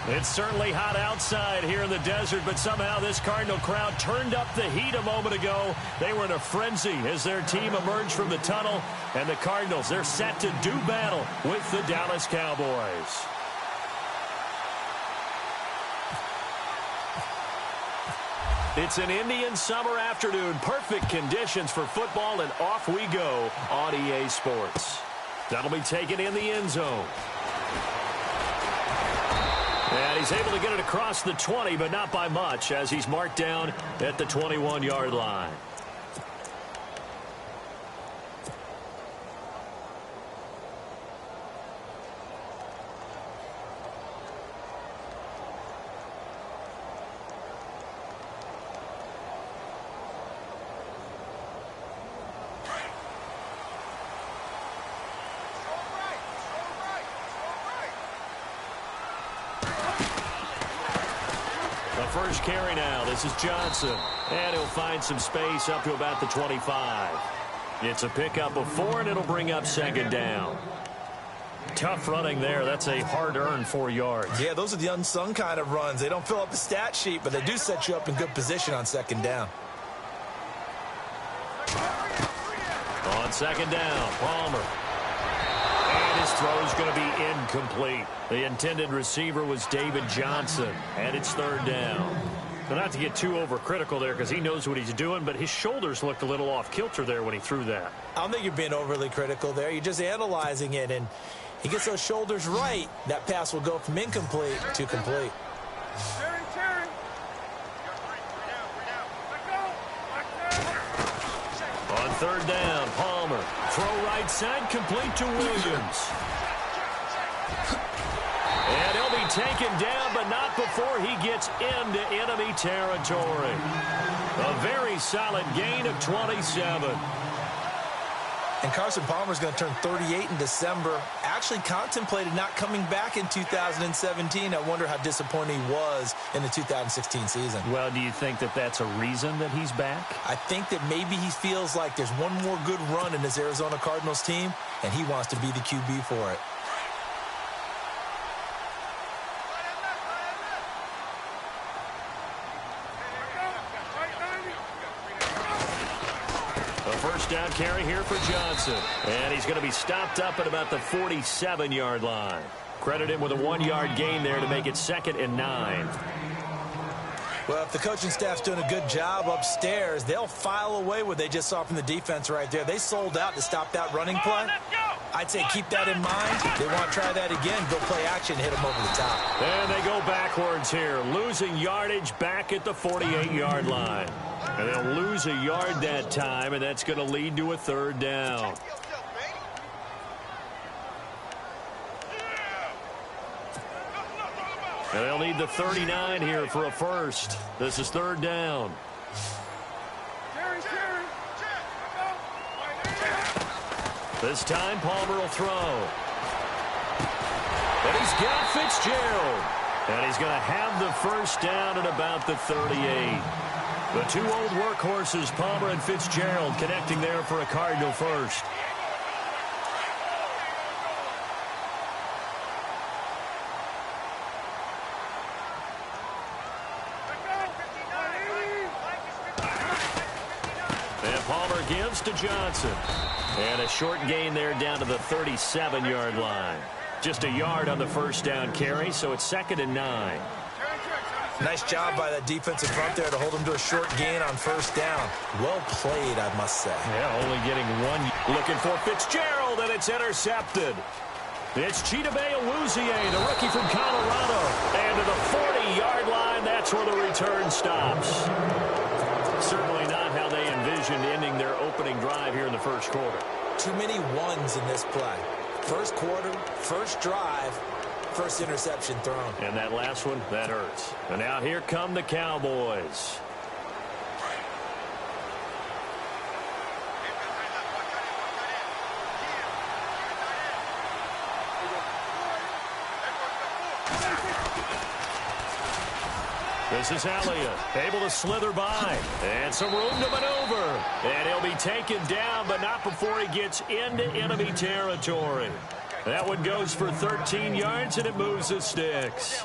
It's certainly hot outside here in the desert, but somehow this Cardinal crowd turned up the heat a moment ago. They were in a frenzy as their team emerged from the tunnel, and the Cardinals, they're set to do battle with the Dallas Cowboys. It's an Indian summer afternoon. Perfect conditions for football, and off we go on EA Sports. That'll be taken in the end zone. And he's able to get it across the 20, but not by much, as he's marked down at the 21-yard line. First carry now. This is Johnson. And he'll find some space up to about the 25. It's a pickup of 4, and it'll bring up second down. Tough running there. That's a hard-earned 4 yards. Yeah, those are the unsung kind of runs. They don't fill up the stat sheet, but they do set you up in good position on second down. On second down, Palmer. And his throw is going to be incomplete. The intended receiver was David Johnson, and it's third down. But not to get too overcritical there because he knows what he's doing, but his shoulders looked a little off kilter there when he threw that. I don't think you're being overly critical there. You're just analyzing it, and he gets those shoulders right. That pass will go from incomplete to complete. On third down, Palmer. Throw right side, complete to Williams. And he'll be taken down, but not before he gets into enemy territory. A very solid gain of 27. And Carson Palmer's going to turn 38 in December. Actually contemplated not coming back in 2017. I wonder how disappointed he was in the 2016 season. Well, do you think that that's a reason that he's back? I think that maybe he feels like there's one more good run in his Arizona Cardinals team, and he wants to be the QB for it. First down carry here for Johnson. And he's going to be stopped up at about the 47-yard line. Credit him with a 1-yard gain there to make it 2nd and 9. Well, if the coaching staff's doing a good job upstairs, they'll file away what they just saw from the defense right there. They sold out to stop that running play. I'd say keep that in mind. They want to try that again. Go play action, hit them over the top. And they go backwards here, losing yardage back at the 48-yard line. And they'll lose a yard that time, and that's going to lead to a third down. And they'll need the 39 here for a first. This is third down. This time, Palmer will throw. And he's got Fitzgerald. And he's going to have the first down at about the 38. The two old workhorses, Palmer and Fitzgerald, connecting there for a Cardinal first. And Palmer gives to Johnson. And a short gain there down to the 37-yard line. Just a yard on the first down carry, so it's 2nd and 9. Nice job by that defensive front there to hold him to a short gain on first down. Well played, I must say. Yeah, only getting one. Looking for Fitzgerald, and it's intercepted. It's Chidobe Awuzie, the rookie from Colorado. And to the 40-yard line, that's where the return stops. Certainly not how they envisioned ending their opening drive here in the first quarter. Too many ones in this play. First quarter, first drive, first interception thrown. And that last one, that hurts. And now here come the Cowboys. This is Elliott, able to slither by. And some room to maneuver. And he'll be taken down, but not before he gets into enemy territory. That one goes for 13 yards, and it moves the sticks.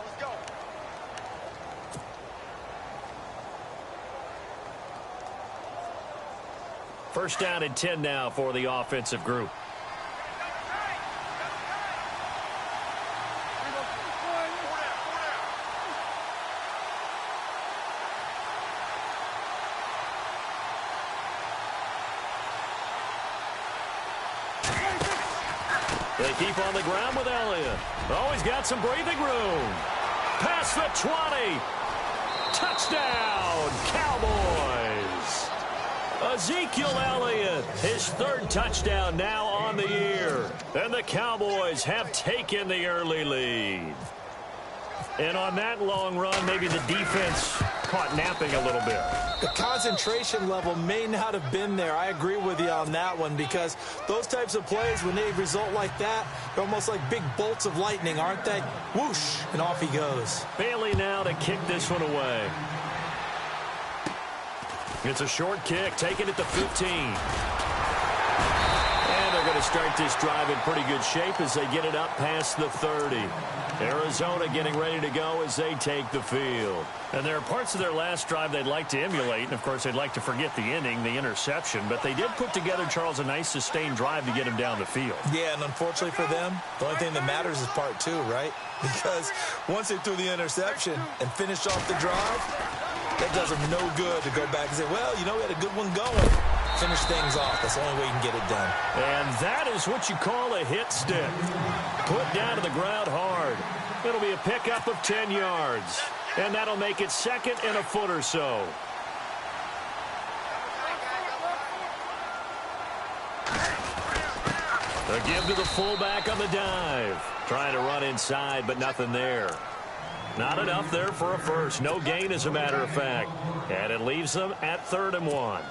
First down and 10 now for the offensive group. They keep on the ground with Elliott. Oh, he's got some breathing room. Past the 20. Touchdown, Cowboys. Ezekiel Elliott, his third touchdown now on the year. And the Cowboys have taken the early lead. And on that long run, maybe the defense caught napping a little bit. The concentration level may not have been there. I agree with you on that one, because those types of plays, when they result like that, they're almost like big bolts of lightning, aren't they? Whoosh, and off he goes. Bailey now to kick this one away. It's a short kick, taken at the 15. And they're going to start this drive in pretty good shape as they get it up past the 30. Arizona getting ready to go as they take the field. And there are parts of their last drive they'd like to emulate. And, of course, they'd like to forget the ending, the interception. But they did put together, Charles, a nice sustained drive to get him down the field. Yeah, and unfortunately for them, the only thing that matters is part two, right? Because once they threw the interception and finished off the drive, that does them no good to go back and say, well, you know, we had a good one going. Finish things off. That's the only way you can get it done. And that is what you call a hit stick. Put down to the ground hard. It'll be a pickup of 10 yards. And that'll make it second and a foot or so. A give to the fullback on the dive. Trying to run inside, but nothing there. Not enough there for a first. No gain, as a matter of fact. And it leaves them at 3rd and 1.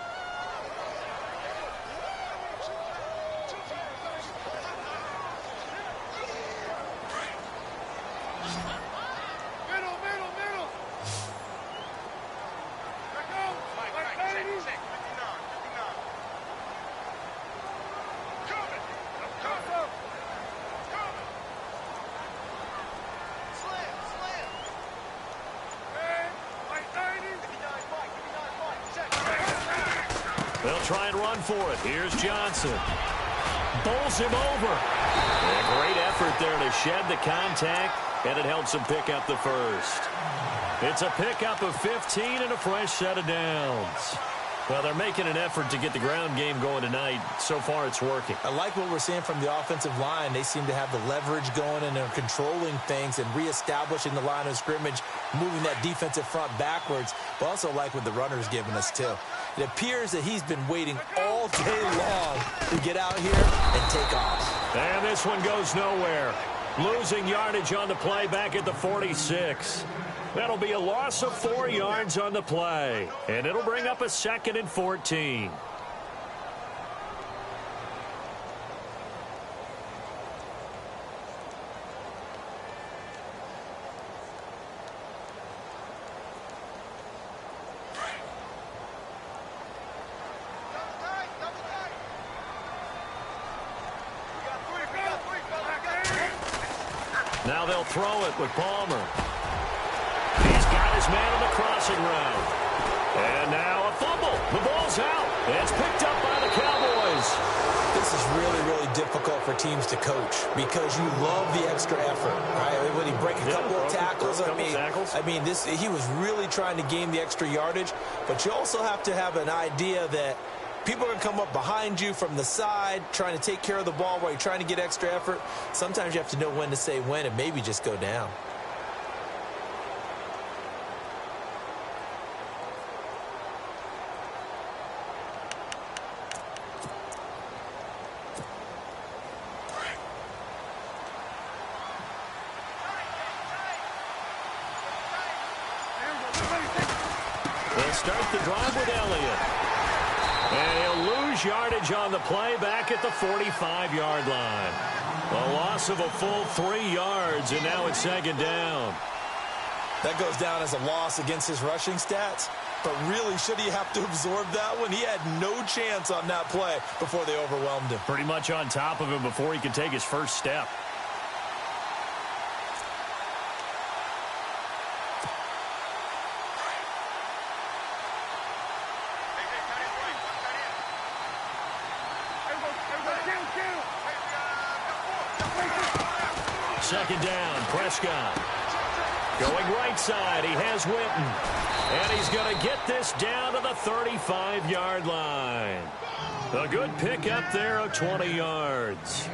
They'll try and run for it. Here's Johnson. Bowls him over. And a great effort there to shed the contact, and it helps him pick up the first. It's a pickup of 15 and a fresh set of downs. Well, they're making an effort to get the ground game going tonight. So far, it's working. I like what we're seeing from the offensive line. They seem to have the leverage going, and they're controlling things and reestablishing the line of scrimmage, moving that defensive front backwards. But also like what the runner's giving us, too. It appears that he's been waiting all day long to get out here and take off. And this one goes nowhere. Losing yardage on the play back at the 46. That'll be a loss of 4 yards on the play. And it'll bring up a 2nd and 14. Now they'll throw it with Palmer. He's got his man on the crossing route. And now a fumble. The ball's out. It's picked up by the Cowboys. This is really, really difficult for teams to coach because you love the extra effort, right? When he break a couple of tackles, I mean, he was really trying to gain the extra yardage, but you also have to have an idea that people are going to come up behind you from the side, trying to take care of the ball while you're trying to get extra effort. Sometimes you have to know when to say when and maybe just go down. They'll start the drive with Elliott. And he'll lose yardage on the play back at the 45-yard line. A loss of a full 3 yards, and now it's 2nd down. That goes down as a loss against his rushing stats. But really, should he have to absorb that one? He had no chance on that play before they overwhelmed him. Pretty much on top of him before he could take his first step. Second down, Prescott. Going right side, he has Witten. And he's going to get this down to the 35-yard line. A good pickup there of 20 yards.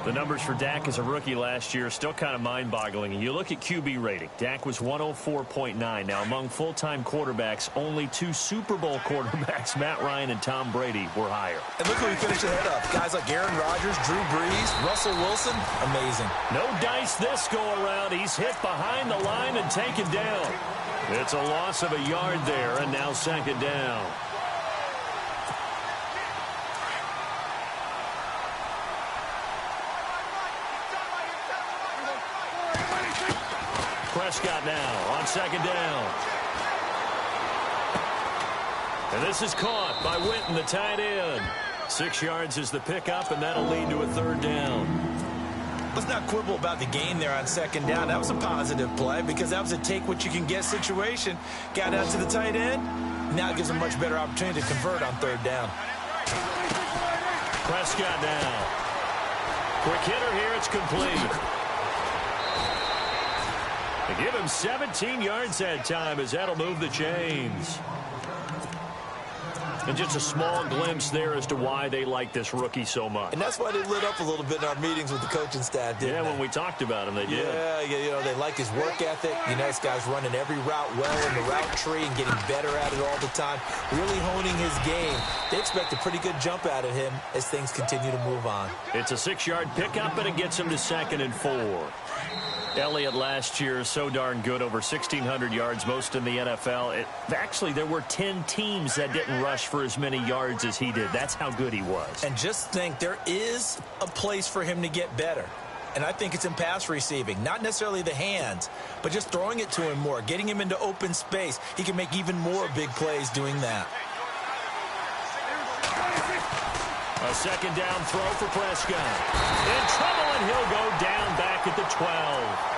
The numbers for Dak as a rookie last year are still kind of mind-boggling. And you look at QB rating. Dak was 104.9. Now, among full-time quarterbacks, only 2 Super Bowl quarterbacks, Matt Ryan and Tom Brady, were higher. And look who he finished ahead of. Guys like Aaron Rodgers, Drew Brees, Russell Wilson. Amazing. No dice this go-around. He's hit behind the line and taken down. It's a loss of a yard there, and now second down. Prescott now on second down. And this is caught by Witten, the tight end. 6 yards is the pickup, and that'll lead to a third down. Let's not quibble about the gain there on second down. That was a positive play because that was a take-what-you-can-get situation. Got out to the tight end. Now it gives him a much better opportunity to convert on third down. Prescott now. Quick hitter here. It's complete. They give him 17 yards that time as that'll move the chains. And just a small glimpse there as to why they like this rookie so much. And that's why they lit up a little bit in our meetings with the coaching staff, didn't they? When we talked about him, they did. Yeah, you know, they like his work ethic. You know, this guy's running every route well in the route tree and getting better at it all the time, really honing his game. They expect a pretty good jump out of him as things continue to move on. It's a 6-yard pickup, and it gets him to 2nd and 4. Elliott last year so darn good, over 1,600 yards, most in the NFL. Actually, there were 10 teams that didn't rush for as many yards as he did. That's how good he was. And just think, there is a place for him to get better. And I think it's in pass receiving. Not necessarily the hands, but just throwing it to him more, getting him into open space. He can make even more big plays doing that. A second down throw for Prescott. In trouble, and he'll go down back at the 12.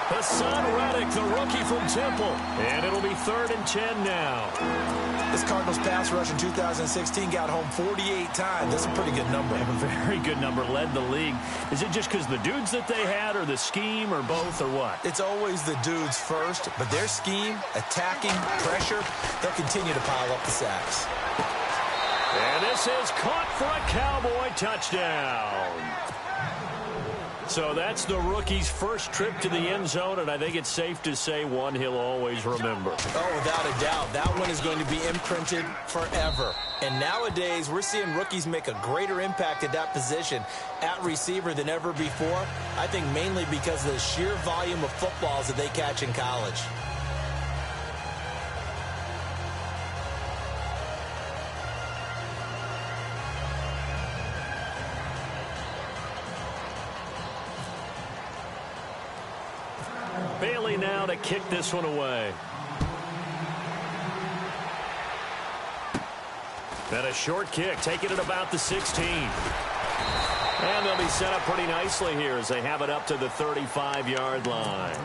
Hassan Reddick, the rookie from Temple. And it'll be 3rd and 10 now. This Cardinals pass rush in 2016 got home 48 times. That's a pretty good number. A very good number, led the league. Is it just because the dudes that they had, or the scheme, or both, or what? It's always the dudes first, but their scheme, attacking, pressure, they'll continue to pile up the sacks. And this is caught for a Cowboy touchdown. So that's the rookie's first trip to the end zone, and I think it's safe to say one he'll always remember. Oh, without a doubt. That one is going to be imprinted forever. And nowadays, we're seeing rookies make a greater impact at that position at receiver than ever before. I think mainly because of the sheer volume of footballs that they catch in college. Bailey now to kick this one away. And a short kick, taking it about the 16. And they'll be set up pretty nicely here as they have it up to the 35-yard line.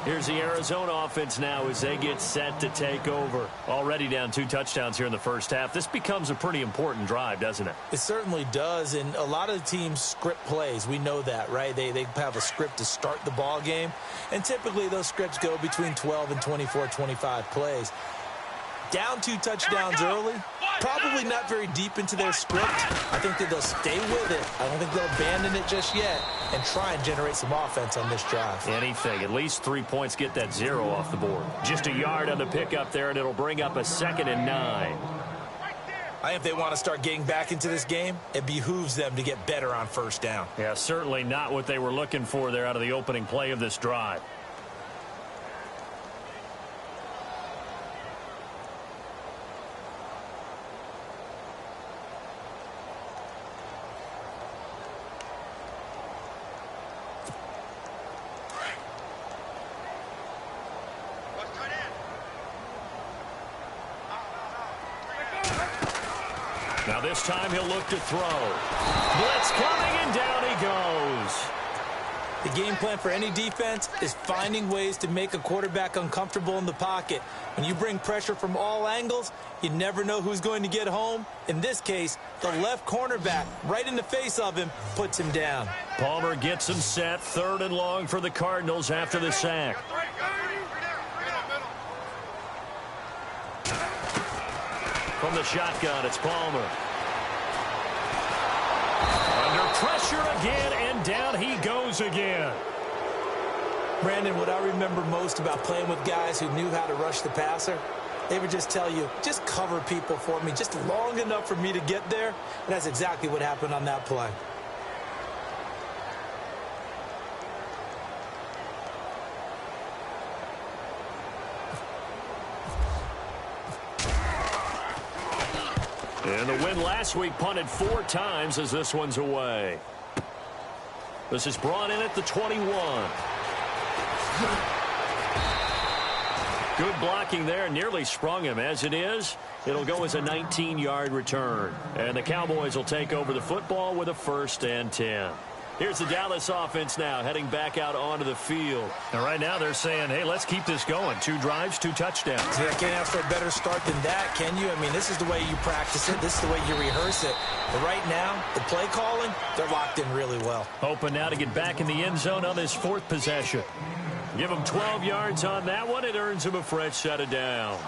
Here's the Arizona offense now as they get set to take over. Already down 2 touchdowns here in the first half. This becomes a pretty important drive, doesn't it? It certainly does, and a lot of the teams script plays. We know that, right? They have a script to start the ball game, and typically those scripts go between 12 and 24, 25 plays. Down 2 touchdowns early, probably not very deep into their script. I think that they'll stay with it. I don't think they'll abandon it just yet and try and generate some offense on this drive. Anything. At least 3 points, get that 0 off the board. Just a yard on the pickup there, and it'll bring up a 2nd and 9. I think if they want to start getting back into this game, it behooves them to get better on first down. Yeah, certainly not what they were looking for there out of the opening play of this drive. Now this time he'll look to throw. Blitz coming, and down he goes. The game plan for any defense is finding ways to make a quarterback uncomfortable in the pocket. When you bring pressure from all angles, you never know who's going to get home. In this case, the left cornerback, right in the face of him, puts him down. Palmer gets him set, 3rd and long for the Cardinals after the sack. From the shotgun, it's Palmer. Under pressure again, and down he goes again. Brandon, what I remember most about playing with guys who knew how to rush the passer, they would just tell you, just cover people for me, just long enough for me to get there. And that's exactly what happened on that play. And the win last week punted 4 times as this one's away. This is brought in at the 21. Good blocking there, nearly sprung him. As it is, it'll go as a 19-yard return. And the Cowboys will take over the football with a 1st and 10. Here's the Dallas offense now, heading back out onto the field. And right now they're saying, hey, let's keep this going. 2 drives, 2 touchdowns. Yeah, can't ask for a better start than that, can you? I mean, this is the way you practice it. This is the way you rehearse it. But right now, the play calling, they're locked in really well. Hoping now to get back in the end zone on this 4th possession. Give him 12 yards on that one. It earns him a fresh set of downs.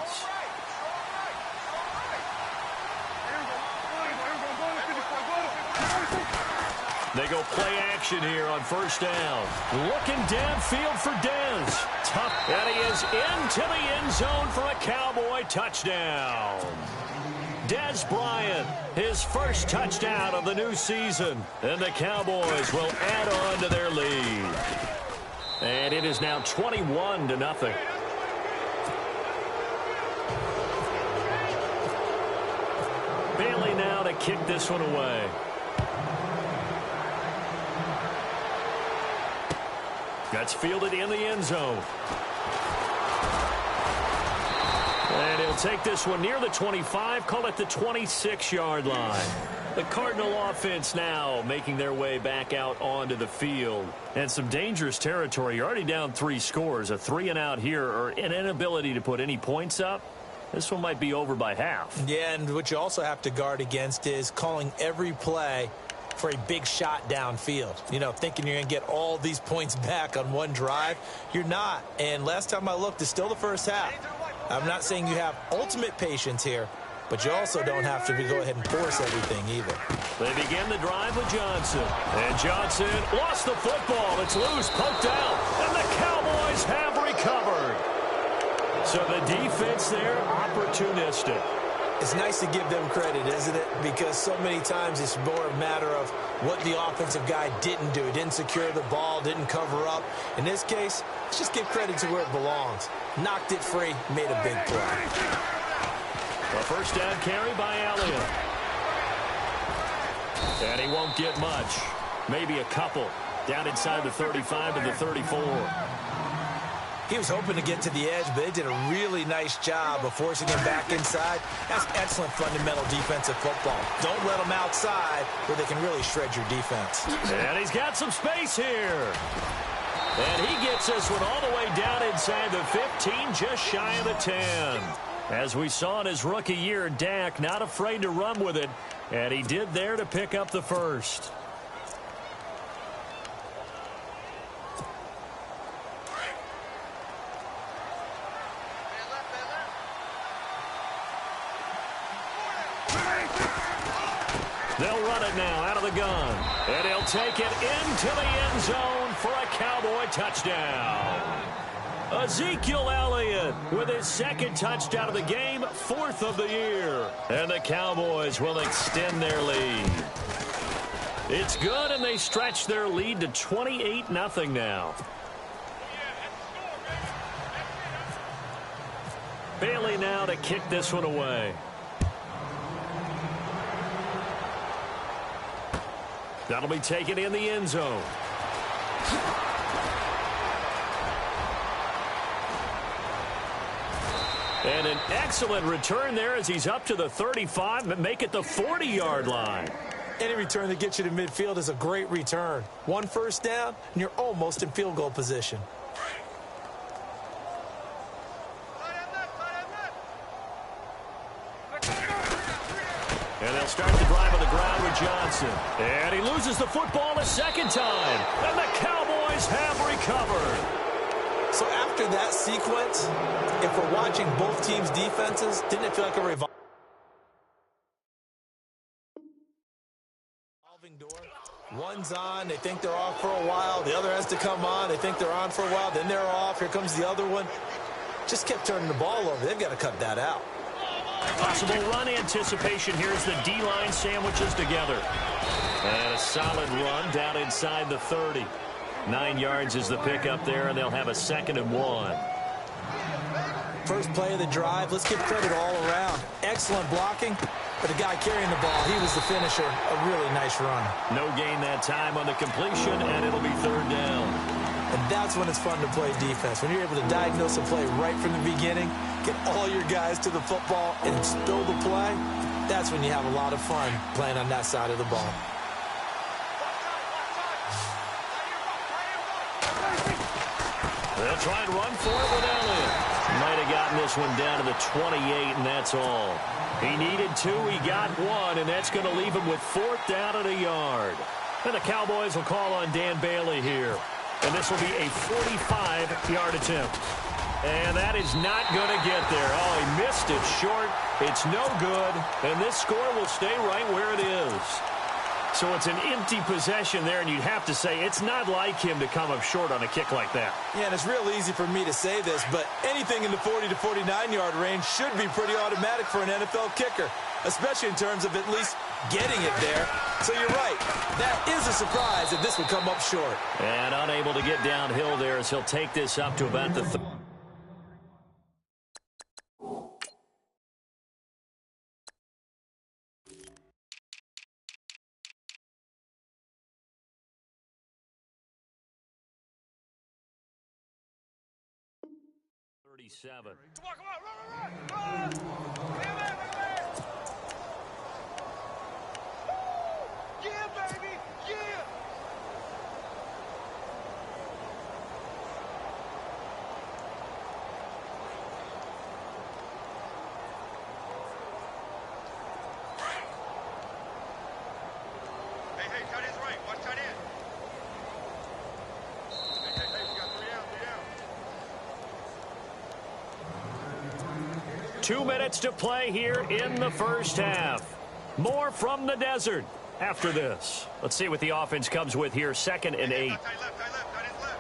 They go play action here on 1st down. Looking downfield for Dez. Tough. And he is into the end zone for a Cowboy touchdown. Dez Bryant, his 1st touchdown of the new season. And the Cowboys will add on to their lead. And it is now 21-0. Bailey now to kick this one away. That's fielded in the end zone. And he'll take this one near the 25, call it the 26-yard line. The Cardinal offense now making their way back out onto the field. And some dangerous territory. You're already down 3 scores. A 3-and-out here, or an inability to put any points up. This one might be over by half. Yeah, and what you also have to guard against is calling every play for a big shot downfield. You know, thinking you're going to get all these points back on one drive. You're not. And last time I looked, it's still the first half. I'm not saying you have ultimate patience here, but you also don't have to go ahead and force everything either. They begin the drive with Johnson. And Johnson lost the football. It's loose, poked out, and the Cowboys have recovered. So the defense there, opportunistic. It's nice to give them credit, isn't it? Because so many times it's more a matter of what the offensive guy didn't do. Didn't secure the ball, didn't cover up. In this case, let's just give credit to where it belongs. Knocked it free, made a big play. A 1st down carry by Elliott. And he won't get much. Maybe a couple. Down inside the 35 to the 34. He was hoping to get to the edge, but they did a really nice job of forcing him back inside. That's excellent fundamental defensive football. Don't let them outside where they can really shred your defense. And he's got some space here. And he gets this one all the way down inside the 15, just shy of the 10. As we saw in his rookie year, Dak not afraid to run with it. And he did there to pick up the 1st. They'll run it now out of the gun. And he'll take it into the end zone for a Cowboy touchdown. Ezekiel Elliott with his 2nd touchdown of the game, 4th of the year. And the Cowboys will extend their lead. It's good, and they stretch their lead to 28-0 now. Bailey now to kick this one away. That'll be taken in the end zone. And an excellent return there as he's up to the 35, but make it the 40-yard line. Any return that gets you to midfield is a great return. One first down, and you're almost in field goal position. And they'll start the drive on the ground with Johnson. And he loses the football a second time. And the Cowboys have recovered. So after that sequence, if we're watching both teams' defenses, didn't it feel like a revolving door? One's on, they think they're off for a while. The other has to come on, they think they're on for a while. Then they're off, here comes the other one. Just kept turning the ball over. They've got to cut that out. Possible run anticipation here as the D-line sandwiches together. And a solid run down inside the 30. 9 yards is the pickup there, and they'll have a 2nd and 1. First play of the drive. Let's give credit all around. Excellent blocking, but the guy carrying the ball, he was the finisher. A really nice run. No gain that time on the completion, and it'll be 3rd down. And that's when it's fun to play defense. When you're able to diagnose a play right from the beginning, get all your guys to the football, and spill the play, that's when you have a lot of fun playing on that side of the ball. They'll try and run for it with Elliott. Might have gotten this one down to the 28, and that's all. He needed 2, he got 1, and that's going to leave him with 4th down and a yard. And the Cowboys will call on Dan Bailey here. And this will be a 45-yard attempt. And that is not going to get there. Oh, he missed it short. It's no good. And this score will stay right where it is. So it's an empty possession there, and you'd have to say it's not like him to come up short on a kick like that. Yeah, and it's real easy for me to say this, but anything in the 40 to 49-yard range should be pretty automatic for an NFL kicker, especially in terms of at least getting it there. So you're right. That is a surprise if this would come up short. And unable to get downhill there as he'll take this up to about the 37. Come on, run! Yeah, baby! Yeah! Hey, tight end's right. Watch tight end. Hey, we got 3 down. 2 minutes to play here in the first half. More from the desert after this. Let's see what the offense comes with here. 2nd and 8. Tight left, tight end's left.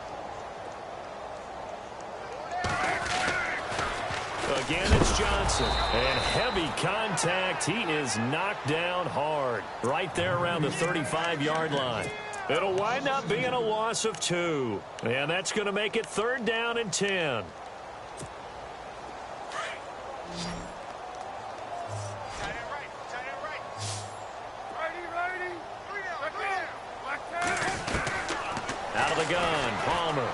Again, it's Johnson. And heavy contact. He is knocked down hard. Right there around the 35-yard line. It'll wind up being a loss of 2. And that's going to make it 3rd down and 10. Out of the gun, Palmer.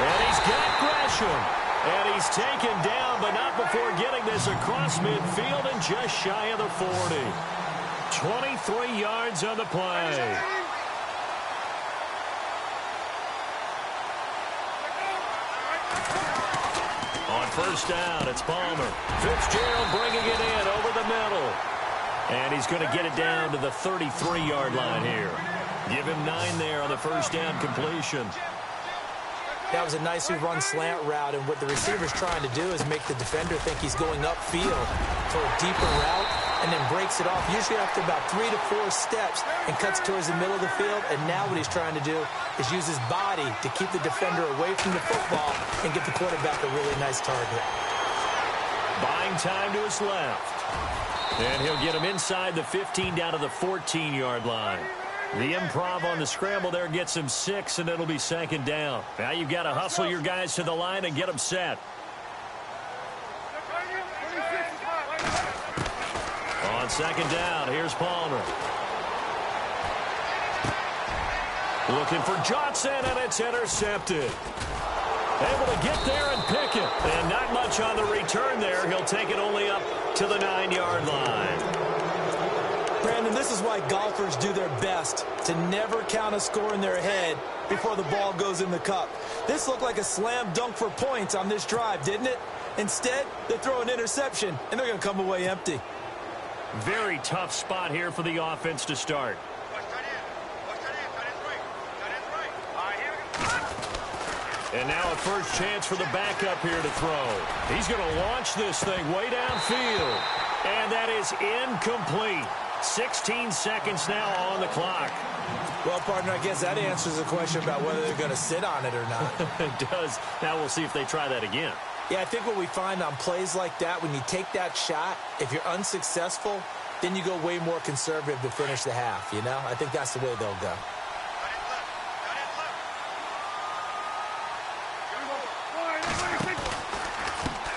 And he's got Gresham. And he's taken down, but not before getting this across midfield and just shy of the 40. 23 yards on the play. On first down, it's Palmer. Fitzgerald bringing it in over the middle. And he's going to get it down to the 33-yard line here. Give him 9 there on the first down completion. That was a nicely run slant route, and what the receiver's trying to do is make the defender think he's going upfield for a deeper route, and then breaks it off, usually after about 3 to 4 steps, and cuts towards the middle of the field. And now what he's trying to do is use his body to keep the defender away from the football and get the quarterback a really nice target. Buying time to his left. And he'll get him inside the 15 down to the 14-yard line. The improv on the scramble there gets him 6, and it'll be 2nd down. Now you've got to hustle your guys to the line and get them set. On 2nd down, here's Palmer. Looking for Johnson, and it's intercepted. Able to get there and pick it. And not much on the return there. He'll take it only up to the 9-yard line. Brandon, this is why golfers do their best to never count a score in their head before the ball goes in the cup. This looked like a slam dunk for points on this drive, didn't it? Instead, they throw an interception, and they're going to come away empty. Very tough spot here for the offense to start. And now a first chance for the backup here to throw. He's going to launch this thing way downfield. And that is incomplete. 16 seconds now on the clock. Well, partner, I guess that answers the question about whether they're going to sit on it or not. It does. Now we'll see if they try that again. Yeah, I think what we find on plays like that, when you take that shot, if you're unsuccessful, then you go way more conservative to finish the half, you know? I think that's the way they'll go.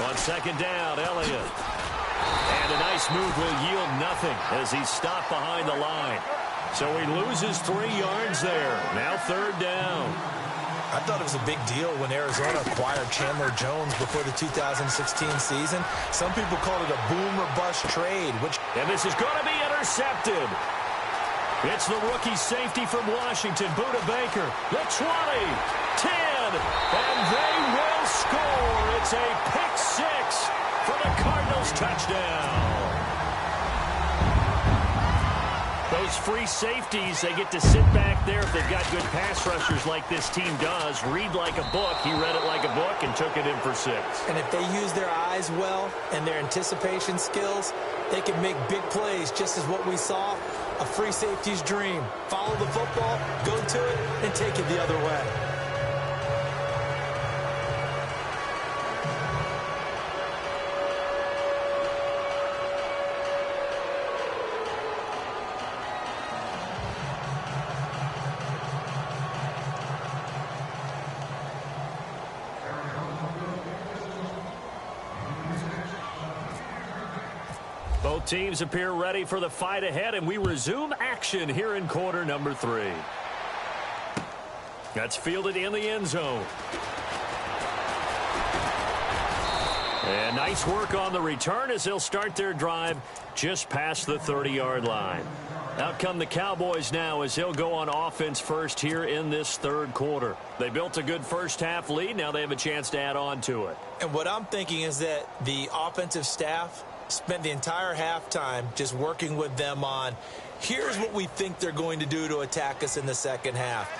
On second down, Elliott. And a nice move will yield nothing as he's stopped behind the line. So he loses 3 yards there. Now third down. I thought it was a big deal when Arizona acquired Chandler Jones before the 2016 season. Some people called it a boom or bust trade. And this is going to be intercepted. It's the rookie safety from Washington, Budda Baker. The 20, 10, and they will score. It's a pick 6 for the Cardinals touchdown. Those free safeties, they get to sit back there if they've got good pass rushers like this team does. Read like a book. He read it like a book and took it in for 6. And if they use their eyes well and their anticipation skills, they can make big plays, just as what we saw, a free safety's dream. Follow the football, go to it, and take it the other way. Both teams appear ready for the fight ahead, and we resume action here in quarter number 3. That's fielded in the end zone. And nice work on the return as they'll start their drive just past the 30-yard line. Out come the Cowboys now as they'll go on offense first here in this third quarter. They built a good first-half lead. Now they have a chance to add on to it. And what I'm thinking is that the offensive staff spent the entire halftime just working with them on, here's what we think they're going to do to attack us in the second half.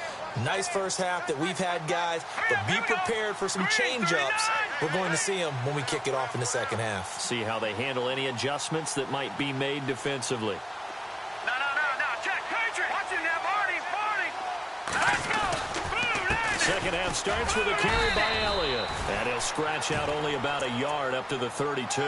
Nice first half that we've had, guys, but be prepared for some change-ups. We're going to see them when we kick it off in the second half. See how they handle any adjustments that might be made defensively. No, check, Patriot. Watch him now, Barney. Let's go. Boom, second half starts with a carry by Elliott. And he'll scratch out only about a yard up to the 32.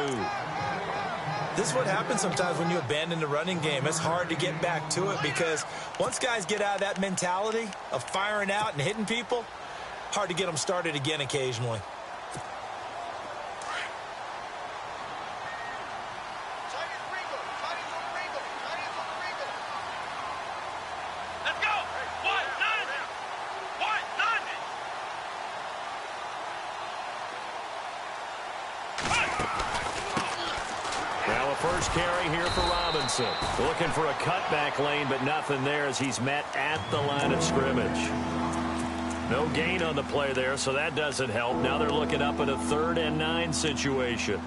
This is what happens sometimes when you abandon the running game. It's hard to get back to it because once guys get out of that mentality of firing out and hitting people, hard to get them started again occasionally. Let's go. What? Now a first carry here for Robinson. Looking for a cutback lane, but nothing there as he's met at the line of scrimmage. No gain on the play there, so that doesn't help. Now they're looking up at a 3rd and 9 situation.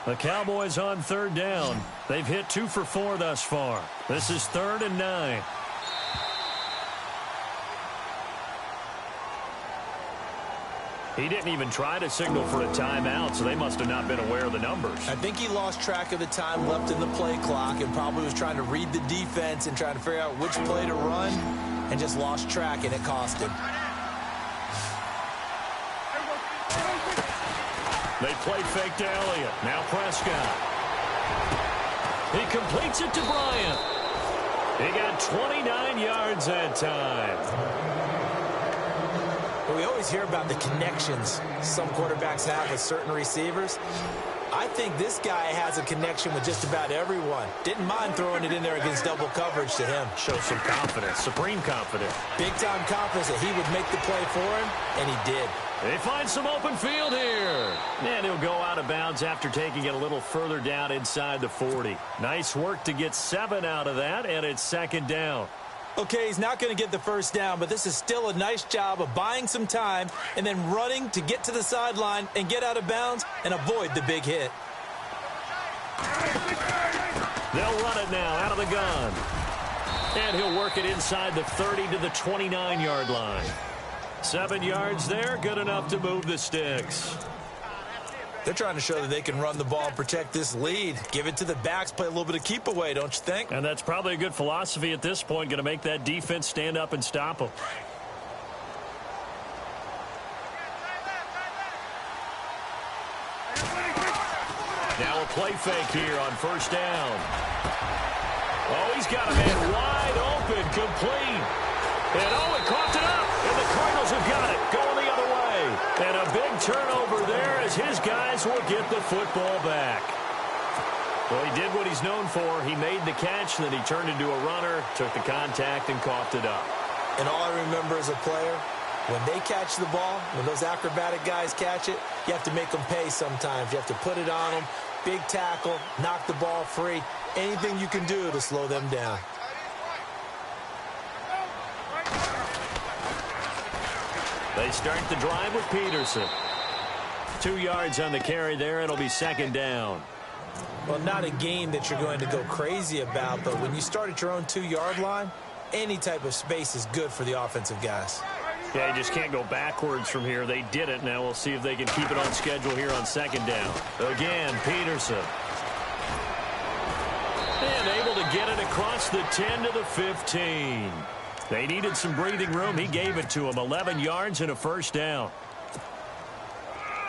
The Cowboys on 3rd down. They've hit 2 for 4 thus far. This is 3rd and 9. He didn't even try to signal for a timeout, so they must have not been aware of the numbers. I think he lost track of the time left in the play clock and probably was trying to read the defense and trying to figure out which play to run and just lost track, and it cost him. They play fake to Elliott. Now Prescott. He completes it to Bryant. He got 29 yards that time. We always hear about the connections some quarterbacks have with certain receivers. I think this guy has a connection with just about everyone. Didn't mind throwing it in there against double coverage to him. Shows some confidence, supreme confidence. Big-time confidence that he would make the play for him, and he did. They find some open field here. And he'll go out of bounds after taking it a little further down inside the 40. Nice work to get 7 out of that, and it's second down. Okay, he's not going to get the first down, but this is still a nice job of buying some time and then running to get to the sideline and get out of bounds and avoid the big hit. They'll run it now out of the gun. And he'll work it inside the 30 to the 29-yard line. 7 yards there, good enough to move the sticks. They're trying to show that they can run the ball and protect this lead. Give it to the backs, play a little bit of keep away, don't you think? And that's probably a good philosophy at this point, going to make that defense stand up and stop them. Now a play fake here on first down. Oh, he's got a man wide open, complete. And oh, it coughed it up. And the Cardinals have got it, going the other way. And a big turnover there as his guys will get the football back. Well, he did what he's known for. He made the catch, then he turned into a runner, took the contact, and coughed it up. And all I remember as a player, when they catch the ball, when those acrobatic guys catch it, you have to make them pay sometimes. You have to put it on them, big tackle, knock the ball free, anything you can do to slow them down. They start the drive with Peterson. 2 yards on the carry there. It'll be second down. Well, not a game that you're going to go crazy about, but when you start at your own 2-yard line, any type of space is good for the offensive guys. Yeah, you just can't go backwards from here. They did it. Now we'll see if they can keep it on schedule here on second down. Again, Peterson. And able to get it across the 10 to the 15. They needed some breathing room. He gave it to them. 11 yards and a first down.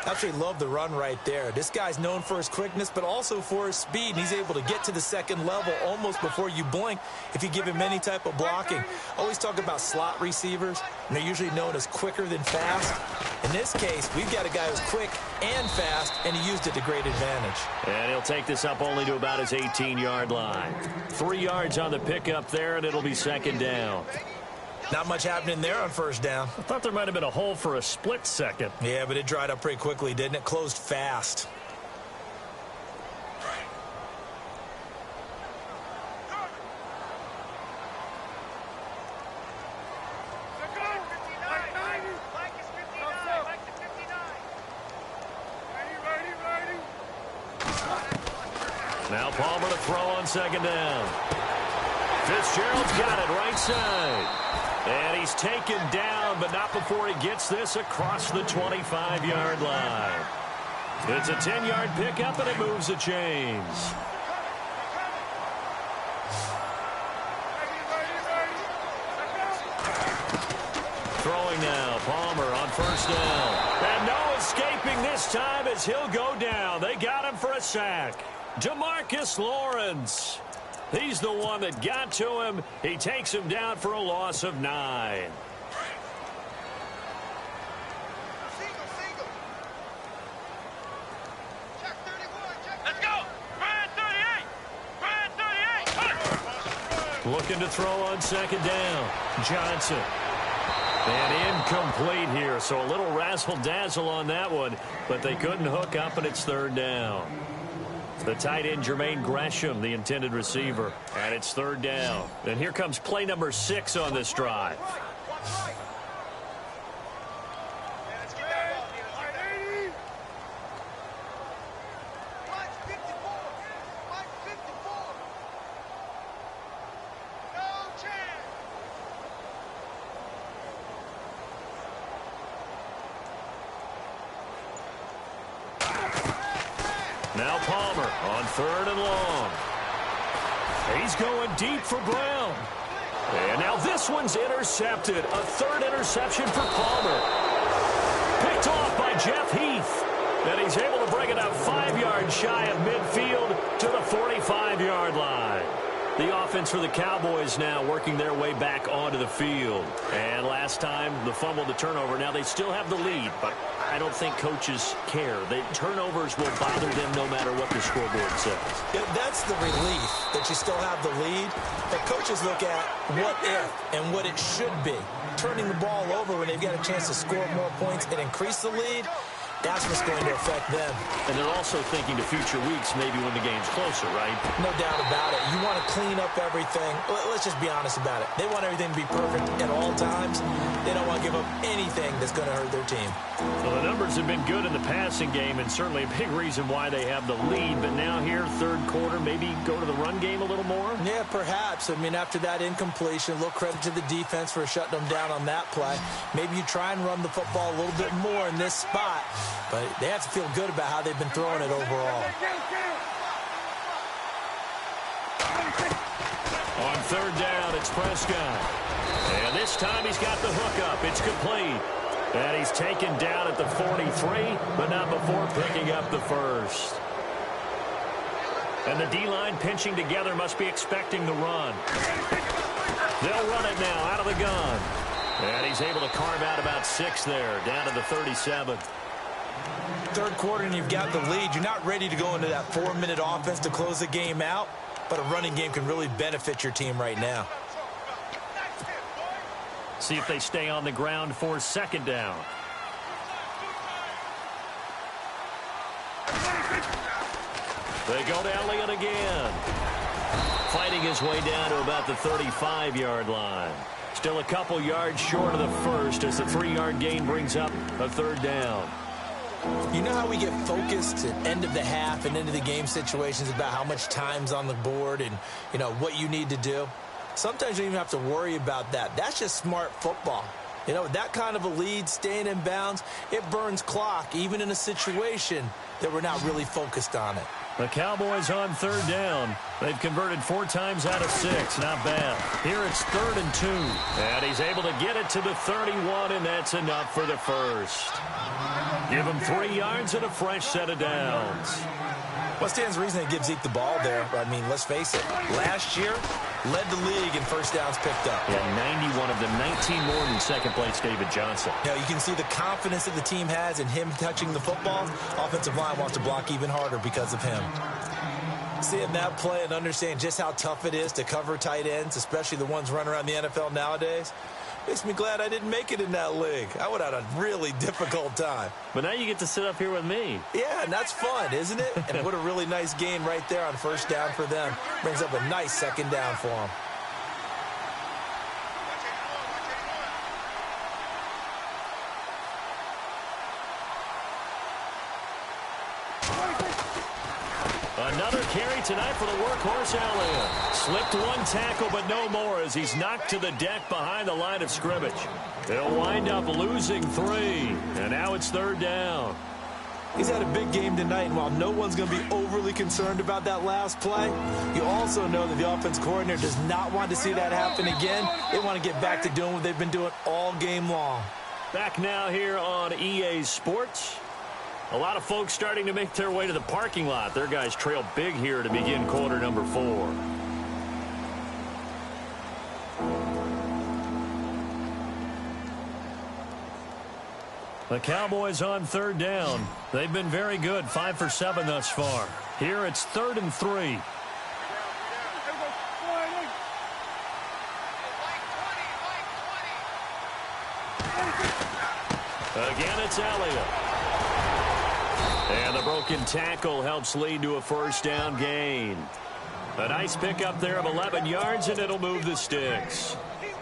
Absolutely love the run right there. This guy's known for his quickness, but also for his speed. And he's able to get to the second level almost before you blink if you give him any type of blocking. Always talk about slot receivers, and they're usually known as quicker than fast. In this case, we've got a guy who's quick and fast, and he used it to great advantage. And he'll take this up only to about his 18-yard line. 3 yards on the pickup there, and it'll be second down. Not much happening there on first down. I thought there might have been a hole for a split second. Yeah, but it dried up pretty quickly, didn't it? Closed fast. Now Palmer to throw on second down. Fitzgerald's got it right side. And he's taken down, but not before he gets this across the 25-yard line. It's a 10-yard pickup, and it moves the chains. Throwing now, Palmer on first down. And no escaping this time as he'll go down. They got him for a sack. DeMarcus Lawrence. He's the one that got to him. He takes him down for a loss of 9. Let's go! Brian 38! Brian 38! Looking to throw on second down. Johnson. And incomplete here, so a little razzle-dazzle on that one, but they couldn't hook up, and it's third down. The tight end, Jermaine Gresham, the intended receiver. And it's third down. And here comes play number 6 on this drive. Now Palmer on third and long. He's going deep for Brown. And now this one's intercepted. A third interception for Palmer. Picked off by Jeff Heath. And he's able to bring it up 5 yards shy of midfield to the 45-yard line. The offense for the Cowboys now working their way back onto the field. And last time, the fumble, the turnover. Now they still have the lead, but I don't think coaches care. The turnovers will bother them no matter what the scoreboard says. Yeah, that's the relief that you still have the lead. But coaches look at what if and what it should be. Turning the ball over when they've got a chance to score more points and increase the lead, that's what's going to affect them. And they're also thinking to future weeks, maybe when the game's closer, right? No doubt about it. You want to clean up everything. Let's just be honest about it. They want everything to be perfect at all times. They don't want to give up anything that's going to hurt their team. Well, the numbers have been good in the passing game, and certainly a big reason why they have the lead. But now here, third quarter, maybe go to the run game a little more? Yeah, perhaps. I mean, after that incompletion, a little credit to the defense for shutting them down on that play. Maybe you try and run the football a little bit more in this spot. But they have to feel good about how they've been throwing it overall. On third down, it's Prescott. And this time he's got the hook up. It's complete. And he's taken down at the 43, but not before picking up the first. And the D-line pinching together must be expecting the run. They'll run it now out of the gun. And he's able to carve out about 6 there, down to the 37. Third quarter and you've got the lead. You're not ready to go into that 4-minute offense to close the game out, but a running game can really benefit your team right now. See if they stay on the ground for second down. They go to Elliott again. Fighting his way down to about the 35-yard line. Still a couple yards short of the first as the 3-yard gain brings up a third down. You know how we get focused at end of the half and into the game situations about how much time's on the board and, you know, what you need to do? Sometimes you don't even have to worry about that. That's just smart football. You know, that kind of a lead, staying in bounds, it burns clock, even in a situation that we're not really focused on it. The Cowboys on third down. They've converted 4 times out of 6. Not bad. Here it's 3rd and 2. And he's able to get it to the 31, and that's enough for the first. Give him 3 yards and a fresh set of downs. What stands to reason it gives Zeke the ball there? I mean, let's face it. Last year, led the league in first downs picked up. Yeah, 91 of them, 19 more than second-place David Johnson. You know, you can see the confidence that the team has in him touching the football. Offensive line wants to block even harder because of him. Seeing that play and understanding just how tough it is to cover tight ends, especially the ones running around the NFL nowadays, makes me glad I didn't make it in that league. I would have had a really difficult time. But now you get to sit up here with me. Yeah, and that's fun, isn't it? And what a really nice gain right there on first down for them. Brings up a nice second down for them. Another carry tonight for the workhorse Elliott. Slipped 1 tackle, but no more as he's knocked to the deck behind the line of scrimmage. They'll wind up losing 3, and now it's 3rd down. He's had a big game tonight, and while no one's going to be overly concerned about that last play, you also know that the offense coordinator does not want to see that happen again. They want to get back to doing what they've been doing all game long. Back now here on EA Sports. A lot of folks starting to make their way to the parking lot. Their guys trail big here to begin quarter number 4. The Cowboys on 3rd down. They've been very good, 5 for 7 thus far. Here it's 3rd and 3. Again, it's Elliott. And the broken tackle helps lead to a first down gain. A nice pickup there of 11 yards, and it'll move the sticks.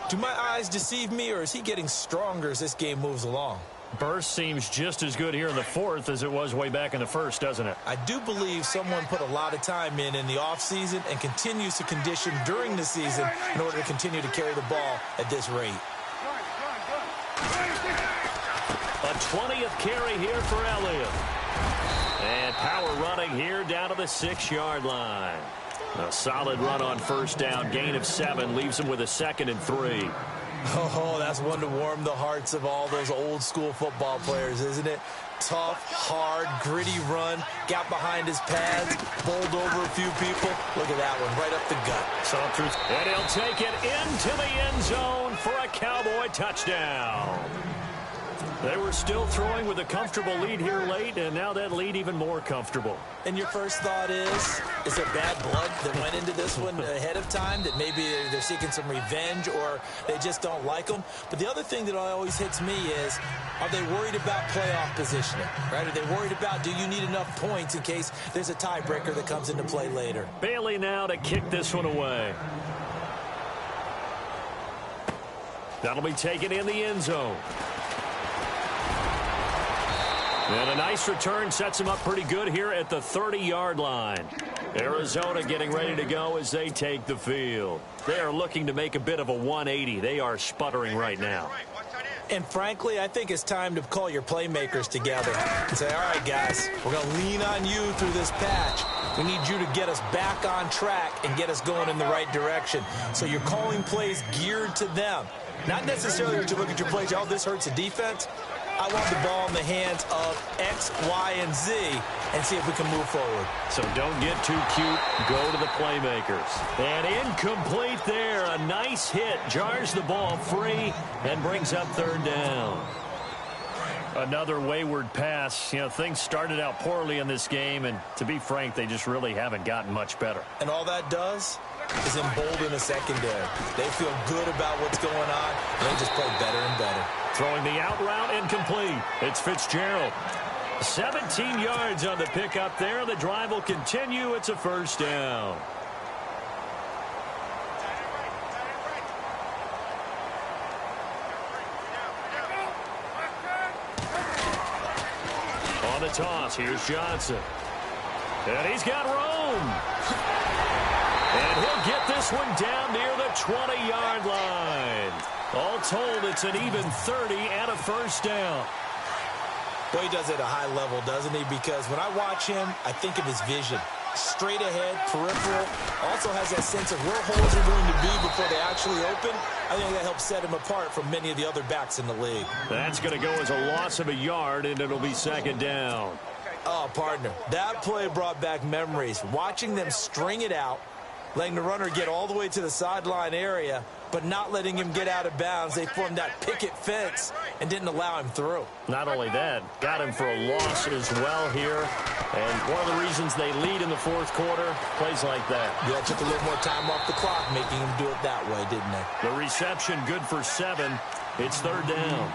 Do my eyes deceive me, or is he getting stronger as this game moves along? Burst seems just as good here in the 4th as it was way back in the 1st, doesn't it? I do believe someone put a lot of time in the offseason and continues to condition during the season in order to continue to carry the ball at this rate. A 20th carry here for Elliott. And power running here down to the 6-yard line. A solid run on first down. Gain of 7 leaves him with a 2nd and 3. Oh, that's one to warm the hearts of all those old school football players, isn't it? Tough, hard, gritty run, got behind his pads, bowled over a few people. Look at that one, right up the gut. And he'll take it into the end zone for a Cowboy touchdown. They were still throwing with a comfortable lead here late, and now that lead even more comfortable. And your first thought is there bad blood that went into this one ahead of time, that maybe they're seeking some revenge or they just don't like them? But the other thing that always hits me is, are they worried about playoff positioning, right? Are they worried about, do you need enough points in case there's a tiebreaker that comes into play later? Bailey now to kick this one away. That'll be taken in the end zone. And a nice return sets him up pretty good here at the 30-yard line. Arizona getting ready to go as they take the field. They are looking to make a bit of a 180. They are sputtering right now. And frankly, I think it's time to call your playmakers together and say, all right, guys, we're going to lean on you through this patch. We need you to get us back on track and get us going in the right direction. So you're calling plays geared to them. Not necessarily that you look at your plays, oh, this hurts the defense. I want the ball in the hands of X, Y, and Z and see if we can move forward. So don't get too cute. Go to the playmakers. And incomplete there. A nice hit. Jars the ball free and brings up third down. Another wayward pass. You know, things started out poorly in this game, and to be frank, they just really haven't gotten much better. And all that does is embolden a secondary. They feel good about what's going on, and they just play better and better. Throwing the out route incomplete. It's Fitzgerald. 17 yards on the pickup there. The drive will continue. It's a first down. On the toss, here's Johnson. And he's got Rome. And he'll get this one down near the 20-yard line. All told, it's an even 30 and a first down. Well, he does it at a high level, doesn't he? Because when I watch him, I think of his vision. Straight ahead, peripheral. Also has that sense of where holes are going to be before they actually open. I think that helps set him apart from many of the other backs in the league. That's going to go as a loss of a yard, and it'll be second down. Oh, partner, that play brought back memories. Watching them string it out, letting the runner get all the way to the sideline area, but not letting him get out of bounds. They formed that picket fence and didn't allow him through. Not only that, got him for a loss as well here. And one of the reasons they lead in the fourth quarter, plays like that. Yeah, took a little more time off the clock, making him do it that way, didn't they? The reception good for 7. It's third down.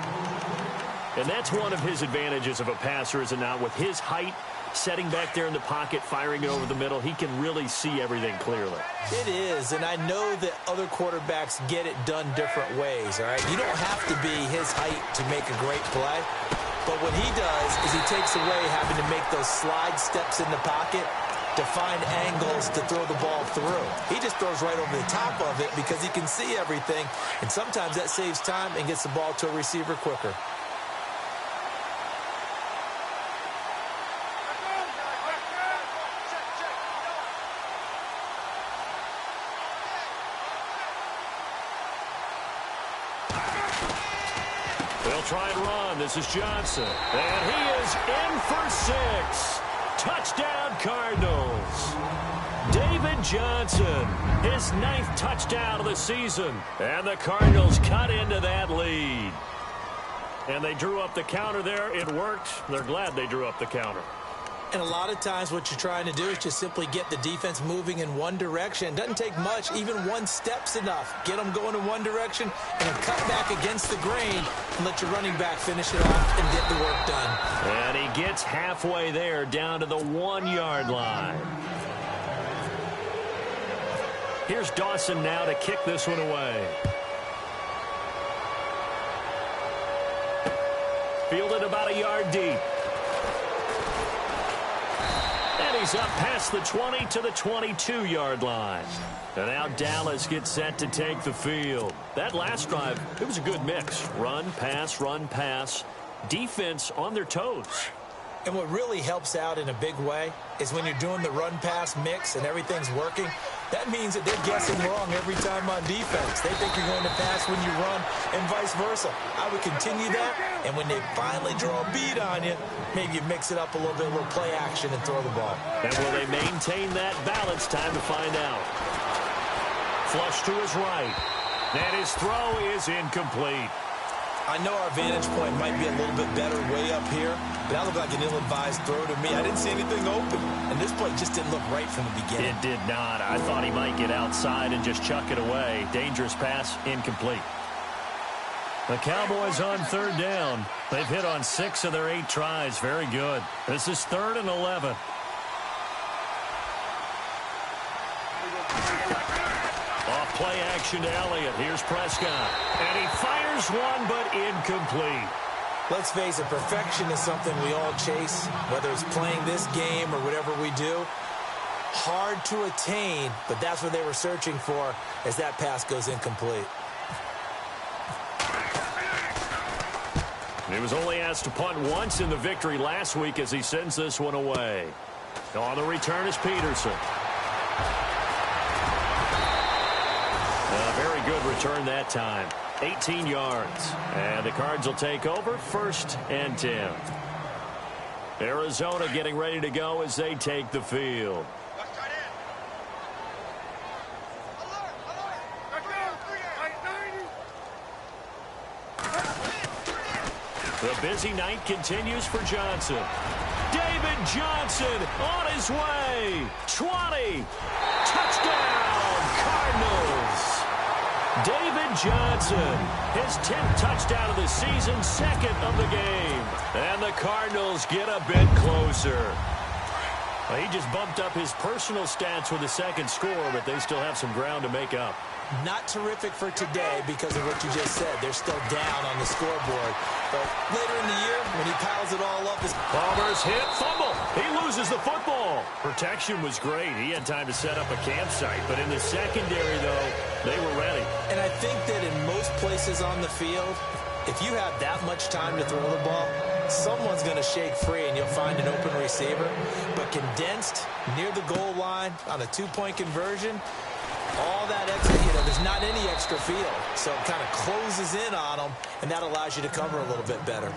And that's one of his advantages of a passer, is it not? With his height, setting back there in the pocket, firing it over the middle, he can really see everything clearly. It is, and I know that other quarterbacks get it done different ways, all right? You don't have to be his height to make a great play, but what he does is he takes away having to make those slide steps in the pocket to find angles to throw the ball through. He just throws right over the top of it because he can see everything, and sometimes that saves time and gets the ball to a receiver quicker. They'll try and run. This is Johnson. And he is in for 6. Touchdown, Cardinals. David Johnson, his 9th touchdown of the season. And the Cardinals cut into that lead. And they drew up the counter there. It worked. They're glad they drew up the counter. And a lot of times what you're trying to do is just simply get the defense moving in one direction. Doesn't take much. Even one step's enough. Get them going in one direction and then cut back against the grain and let your running back finish it off and get the work done. And he gets halfway there, down to the 1-yard line. Here's Dawson now to kick this one away. Fielded about a yard deep. And he's up past the 20 to the 22-yard line. And now Dallas gets set to take the field. That last drive, it was a good mix. Run, pass, defense on their toes. And what really helps out in a big way is when you're doing the run-pass mix and everything's working, That means that they're guessing wrong every time on defense. They think you're going to pass when you run and vice versa. I would continue that, and when they finally draw a beat on you, maybe you mix it up a little bit, a little play action and throw the ball. And will they maintain that balance? Time to find out. Flush to his right. And his throw is incomplete. I know our vantage point might be a little bit better way up here, but that looked like an ill-advised throw to me. I didn't see anything open, and this play just didn't look right from the beginning. It did not. I thought he might get outside and just chuck it away. Dangerous pass, incomplete. The Cowboys on third down. They've hit on 6 of their 8 tries. Very good. This is 3rd and 11. Off play action to Elliott. Here's Prescott. And he fires one, but incomplete. Let's face it, perfection is something we all chase, whether it's playing this game or whatever we do. Hard to attain, but that's what they were searching for as that pass goes incomplete. He was only asked to punt once in the victory last week as he sends this one away. On the return is Peterson. A very good return that time. 18 yards. And the Cards will take over 1st and 10. Arizona getting ready to go as they take the field. The busy night continues for Johnson. David Johnson on his way. 20. Touchdown, Cardinals. David Johnson, his 10th touchdown of the season, 2nd of the game. And the Cardinals get a bit closer. Well, he just bumped up his personal stats with a 2nd score, but they still have some ground to make up. Not terrific for today because of what you just said. They're still down on the scoreboard. But later in the year, when he piles it all up... Palmer's hit, fumble. He loses the football. Protection was great. He had time to set up a campsite. But in the secondary, though, they were ready. And I think that in most places on the field, if you have that much time to throw the ball, someone's going to shake free and you'll find an open receiver. But condensed, near the goal line, on a 2-point conversion... all that extra, there's not any extra field. So it kind of closes in on them, and that allows you to cover a little bit better.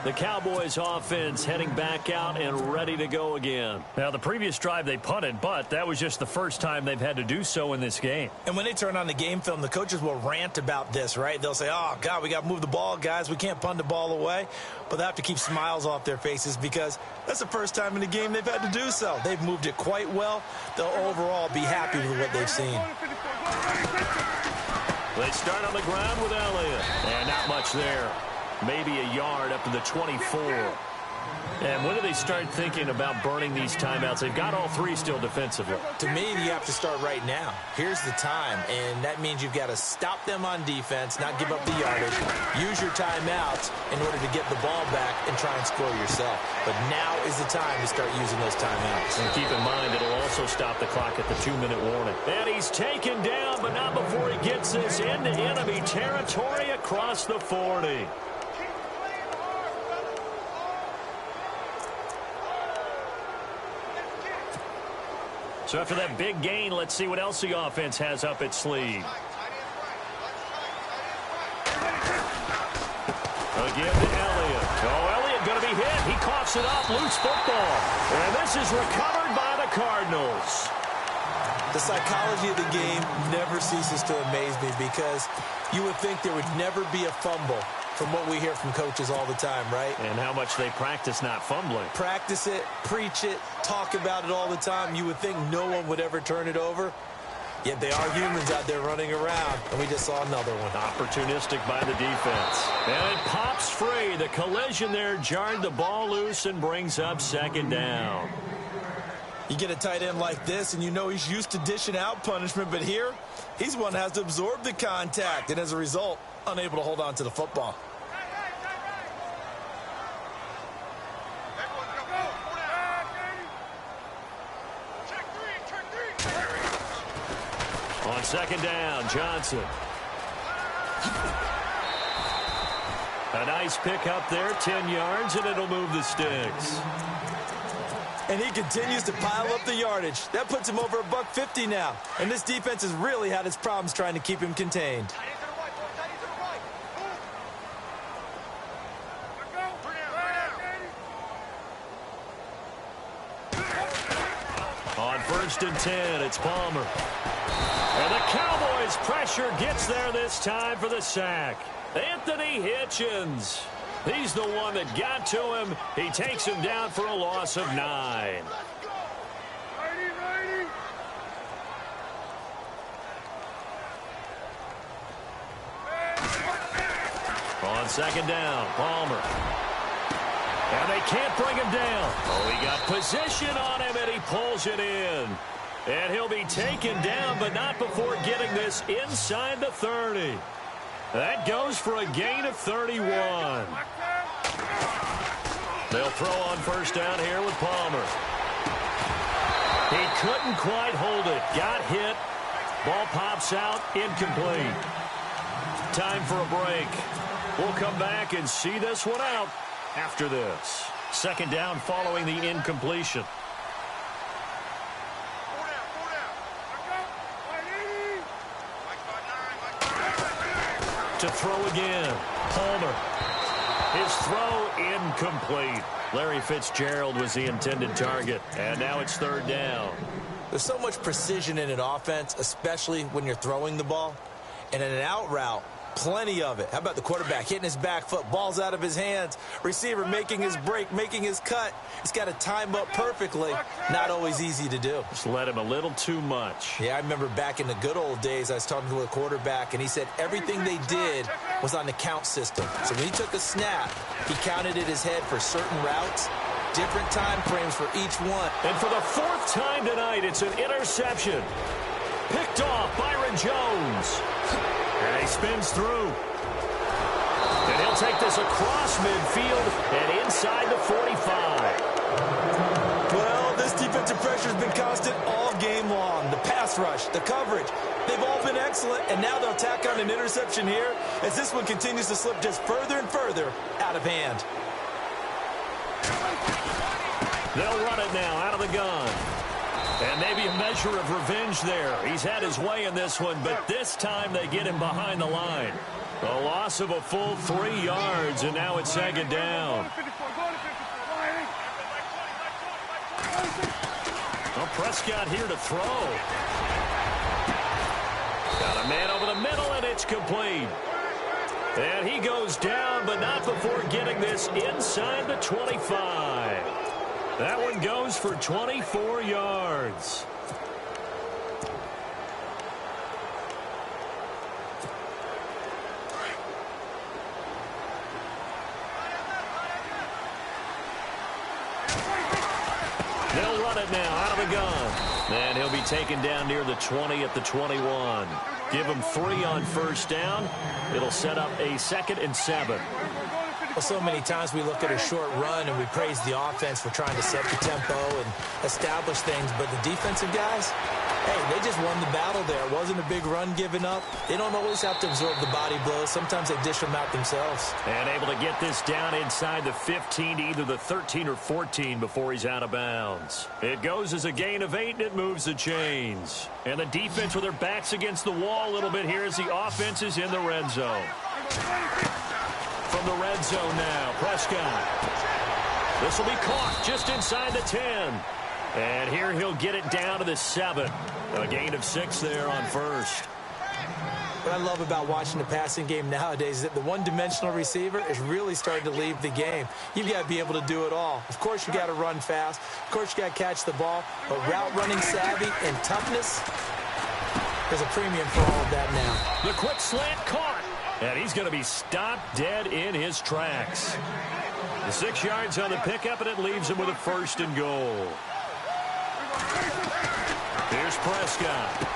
The Cowboys offense heading back out and ready to go again. Now, the previous drive they punted, but that was just the first time they've had to do so in this game. And when they turn on the game film, the coaches will rant about this, right? They'll say, oh, God, we got to move the ball, guys. We can't punt the ball away. But they have to keep smiles off their faces because that's the first time in the game they've had to do so. They've moved it quite well. They'll overall be happy with what they've seen. They start on the ground with Elliott. And not much there. Maybe a yard up to the 24. And when do they start thinking about burning these timeouts? They've got all 3 still defensively. To me, you have to start right now. Here's the time, and that means you've got to stop them on defense, not give up the yardage, use your timeouts in order to get the ball back and try and score yourself. But now is the time to start using those timeouts. And keep in mind, it'll also stop the clock at the 2-minute warning. And he's taken down, but not before he gets this into enemy territory across the 40. So after that big gain, let's see what else the offense has up its sleeve. Again to Elliott. Oh, Elliott going to be hit. He coughs it up. Loose football. And this is recovered by the Cardinals. The psychology of the game never ceases to amaze me because you would think there would never be a fumble from what we hear from coaches all the time, right? And how much they practice not fumbling. Practice it, preach it, talk about it all the time. You would think no one would ever turn it over. Yet they are humans out there running around, and we just saw another one. Opportunistic by the defense. And it pops free. The collision there jarred the ball loose and brings up 2nd down. You get a tight end like this, and you know he's used to dishing out punishment, but here, he's one that has to absorb the contact, and as a result, unable to hold on to the football. On 2nd down, Johnson. A nice pick up there, 10 yards, and it'll move the sticks. And he continues to pile up the yardage. That puts him over $150 now. And this defense has really had its problems trying to keep him contained. On 1st and 10, it's Palmer. And the Cowboys' pressure gets there this time for the sack. Anthony Hitchens. He's the one that got to him. He takes him down for a loss of 9. On 2nd down, Palmer. And they can't bring him down. Oh, he got position on him, and he pulls it in. And he'll be taken down, but not before getting this inside the 30. That goes for a gain of 31. They'll throw on 1st down here with Palmer. He couldn't quite hold it. Got hit. Ball pops out. Incomplete. Time for a break. We'll come back and see this one out after this. 2nd down following the incompletion. To throw again. Palmer. His throw incomplete. Larry Fitzgerald was the intended target. And now it's 3rd down. There's so much precision in an offense, especially when you're throwing the ball. And in an out route, plenty of it. How about the quarterback hitting his back foot, balls out of his hands, receiver making his break, making his cut. He's got to time up perfectly. Not always easy to do. Just let him a little too much. Yeah, I remember back in the good old days, I was talking to a quarterback, and he said everything they did was on the count system. So when he took a snap, he counted in his head for certain routes, different time frames for each one. And for the 4th time tonight, it's an interception. Picked off Byron Jones. And he spins through. And he'll take this across midfield and inside the 45. Well, this defensive pressure has been constant all game long. The pass rush, the coverage, they've all been excellent. And now they'll tack on an interception here as this one continues to slip just further and further out of hand. They'll run it now out of the gun. And maybe a measure of revenge there. He's had his way in this one, but this time they get him behind the line. A loss of a full 3 yards, and now it's 2nd down. Well, Prescott here to throw. Got a man over the middle, and it's complete. And he goes down, but not before getting this inside the 25. That one goes for 24 yards. They'll run it now out of the gun. And he'll be taken down near the 20 at the 21. Give him 3 on 1st down. It'll set up a 2nd and 7. Well, so many times we look at a short run and we praise the offense for trying to set the tempo and establish things, but the defensive guys, hey, they just won the battle there. It wasn't a big run given up. They don't always have to absorb the body blows. Sometimes they dish them out themselves. And able to get this down inside the 15 to either the 13 or 14 before he's out of bounds. It goes as a gain of 8, and it moves the chains. And the defense with their backs against the wall a little bit here as the offense is in the red zone. From the red zone now, Prescott. This will be caught just inside the 10. And here he'll get it down to the 7. A gain of 6 there on 1st. What I love about watching the passing game nowadays is that the one-dimensional receiver is really starting to leave the game. You've got to be able to do it all. Of course, you got to run fast. Of course, you got to catch the ball. But route running savvy and toughness, there's a premium for all of that now. The quick slant caught. And he's going to be stopped dead in his tracks. The 6 yards on the pickup, and it leaves him with a 1st and goal. Here's Prescott.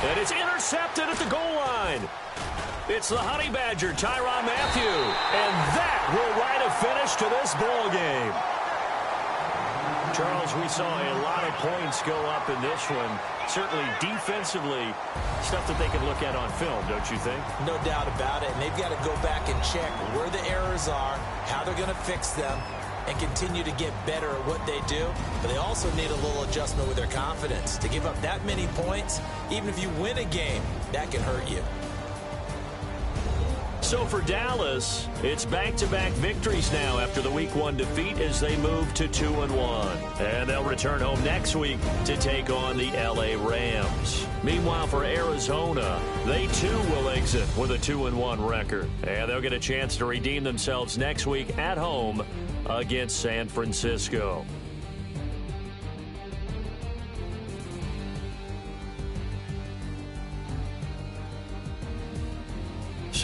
And it's intercepted at the goal line. It's the Honey Badger, Tyrann Mathieu. And that will write a finish to this ball game. Charles, we saw a lot of points go up in this one. Certainly defensively, stuff that they can look at on film, don't you think? No doubt about it. And they've got to go back and check where the errors are, how they're going to fix them. and continue to get better at what they do, but they also need a little adjustment with their confidence. To give up that many points, even if you win a game, that can hurt you. So for Dallas, it's back-to-back victories now after the Week 1 defeat as they move to 2-1. And they'll return home next week to take on the L.A. Rams. Meanwhile, for Arizona, they too will exit with a 2-1 record. And they'll get a chance to redeem themselves next week at home against San Francisco.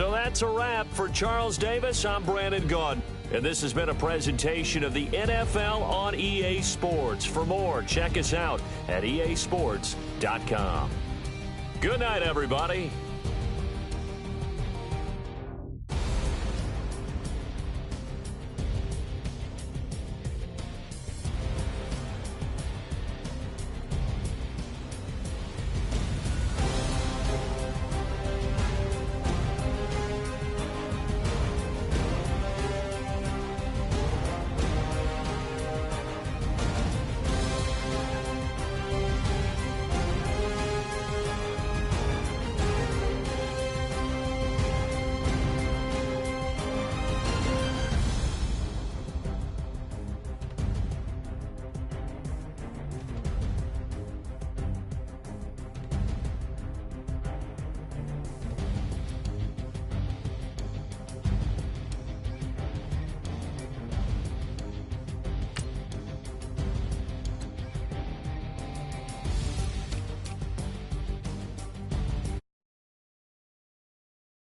So that's a wrap. For Charles Davis, I'm Brandon Gaudin. And this has been a presentation of the NFL on EA Sports. For more, check us out at easports.com. Good night, everybody.